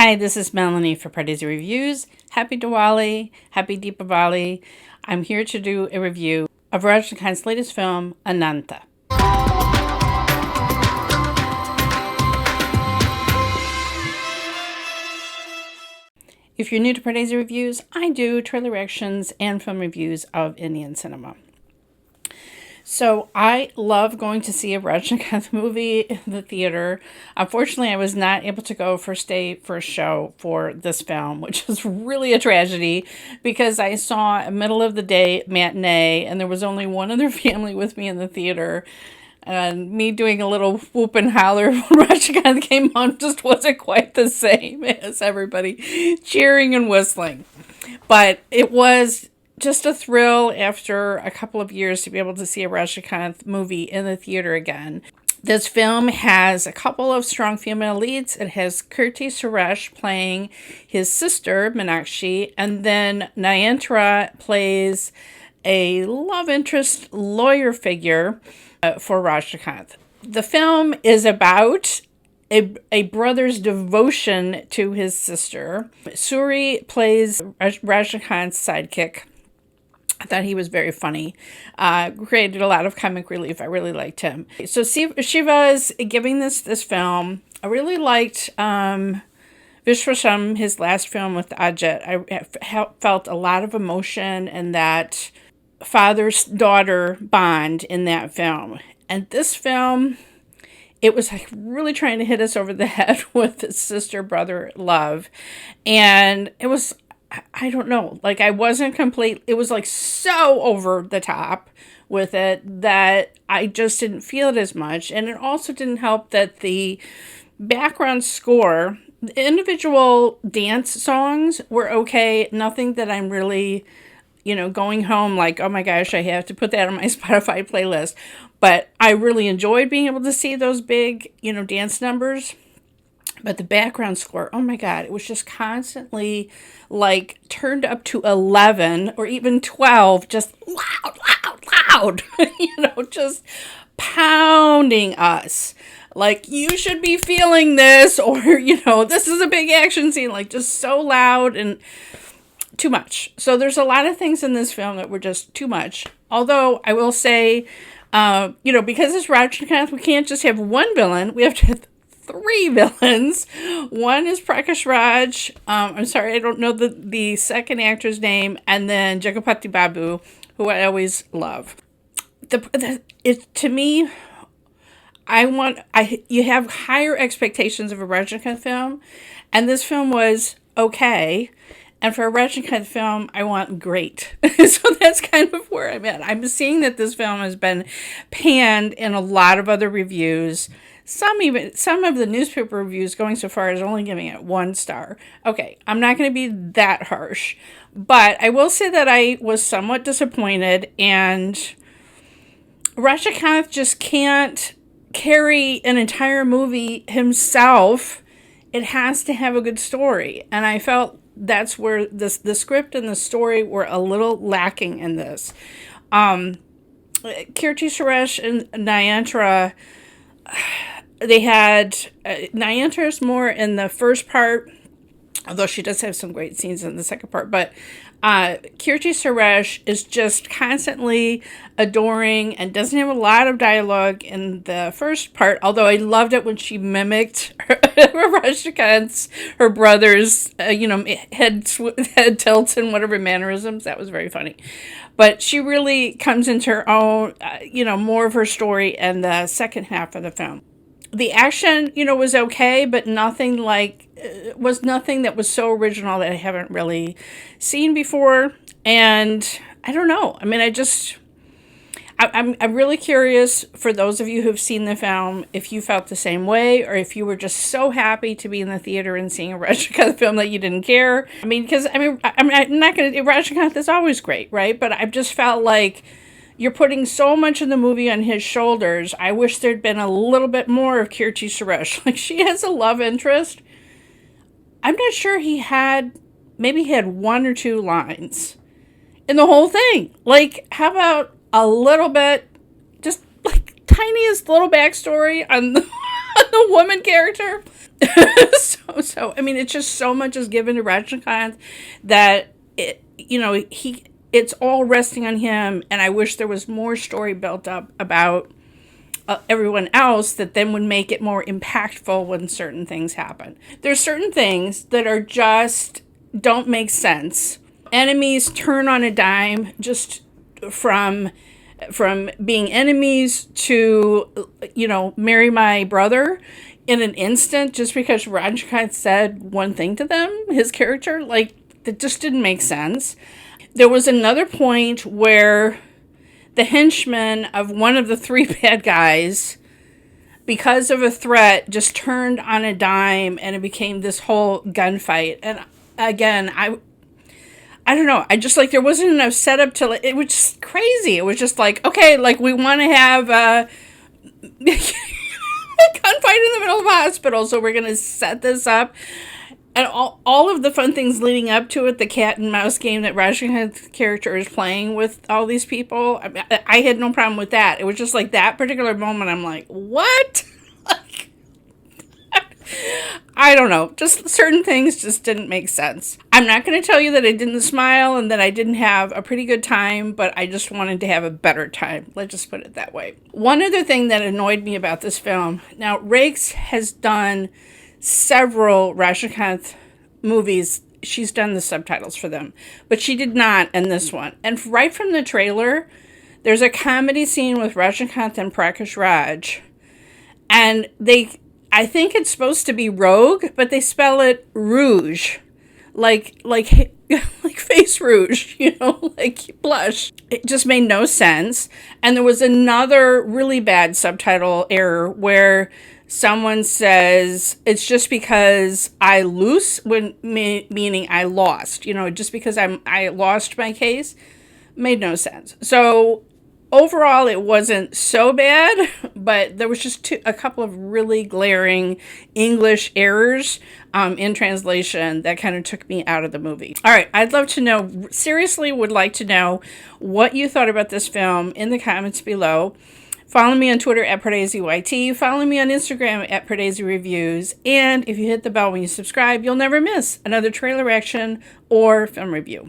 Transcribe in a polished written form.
Hi, this is Melanie for Pardesi Reviews. Happy Diwali, happy Deepavali. I'm here to do a review of Rajinikanth's latest film, Annaatthe. If you're new to Pardesi Reviews, I do trailer reactions and film reviews of Indian cinema. So I love going to see a Rajinikanth movie in the theater. Unfortunately, I was not able to go first day first show for this film, which is really a tragedy because I saw a middle of the day matinee and there was only one other family with me in the theater. And me doing a little whoop and holler when Rajinikanth came on just wasn't quite the same as everybody cheering and whistling. But it was just a thrill after a couple of years to be able to see a Rajinikanth movie in the theater again. This film has a couple of strong female leads. It has Keerthy Suresh playing his sister, Annaatthe, and then Nayanthara plays a love interest lawyer figure for Rajinikanth. The film is about a brother's devotion to his sister. Suri plays Rajinikanth's sidekick. I thought he was very funny. Created a lot of comic relief. I really liked him. So Siva is giving this film. I really liked Vishwasham, his last film with Ajit. I felt a lot of emotion in that father-daughter bond in that film. And this film, it was like really trying to hit us over the head with sister-brother love. And it was, I don't know, like I wasn't complete. It was like so over the top with it that I just didn't feel it as much. And it also didn't help that the background score, the individual dance songs were okay. Nothing that I'm really, going home like, oh my gosh, I have to put that on my Spotify playlist. But I really enjoyed being able to see those big, dance numbers. But the background score, oh my God, it was just constantly like turned up to 11 or even 12, just loud, just pounding us. Like, you should be feeling this, or, this is a big action scene, like just so loud and too much. So there's a lot of things in this film that were just too much. Although I will say, because it's Rajinikanth, we can't just have one villain. We have to have three villains. One is Prakash Raj. I'm sorry, I don't know the second actor's name. And then Jagapati Babu, who I always love. To me, you have higher expectations of a Rajinikanth film. And this film was okay. And for a Rajinikanth film, I want great. So that's kind of where I'm at. I'm seeing that this film has been panned in a lot of other reviews. Some of the newspaper reviews going so far as only giving it 1 star. Okay, I'm not going to be that harsh. But I will say that I was somewhat disappointed. And Rajinikanth just can't carry an entire movie himself. It has to have a good story. And I felt that's where the script and the story were a little lacking in this. Keerthy Suresh and Nayanthara, they had Nayanthara's more in the first part, although she does have some great scenes in the second part. But Keerthy Suresh is just constantly adoring and doesn't have a lot of dialogue in the first part, although I loved it when she mimicked Rajinikanth's, her brother's, head tilts and whatever mannerisms. That was very funny. But she really comes into her own, more of her story in the second half of the film. The action, was okay, but nothing that was so original that I haven't really seen before. And I don't know. I mean, I'm really curious for those of you who've seen the film, if you felt the same way, or if you were just so happy to be in the theater and seeing a Rajinikanth film that you didn't care. I mean, because, I'm not going to, Rajinikanth is always great, right? But I've just felt like you're putting so much of the movie on his shoulders. I wish there'd been a little bit more of Keerthy Suresh. Like, she has a love interest. I'm not sure he had 1 or 2 lines in the whole thing. Like, how about a little bit, just like tiniest little backstory on the woman character? I mean, it's just so much is given to Rajinikanth that it's all resting on him, and I wish there was more story built up about everyone else that then would make it more impactful when certain things happen. There's certain things that are just don't make sense. Enemies turn on a dime just from being enemies to, marry my brother in an instant just because Rajinikanth said one thing to them, his character. Like, that just didn't make sense. There was another point where the henchman of one of the three bad guys, because of a threat, just turned on a dime and it became this whole gunfight. And again, I don't know. I just, like, there wasn't enough setup to, it was just crazy. It was just like, okay, like, we want to have a gunfight in the middle of a hospital, so we're going to set this up. And all of the fun things leading up to it, the cat and mouse game that Rajinikanth's character is playing with all these people, I had no problem with that. It was just like that particular moment, I'm like, what? Like, I don't know. Just certain things just didn't make sense. I'm not going to tell you that I didn't smile and that I didn't have a pretty good time, but I just wanted to have a better time. Let's just put it that way. One other thing that annoyed me about this film, now Rakes has done several Rajinikanth movies. She's done the subtitles for them, but she did not in this one. And right from the trailer, there's a comedy scene with Rajinikanth and Prakash Raj, and I think it's supposed to be rogue, but they spell it rouge, like face rouge, like blush. It just made no sense. And there was another really bad subtitle error where someone says it's just because I lose, meaning I lost. Just because I lost my case, made no sense. So overall, it wasn't so bad, but there was just a couple of really glaring English errors in translation that kind of took me out of the movie. All right, I'd love to know, seriously would like to know what you thought about this film in the comments below. Follow me on Twitter at PardesiYT. Follow me on Instagram at Pardesi Reviews. And if you hit the bell when you subscribe, you'll never miss another trailer reaction or film review.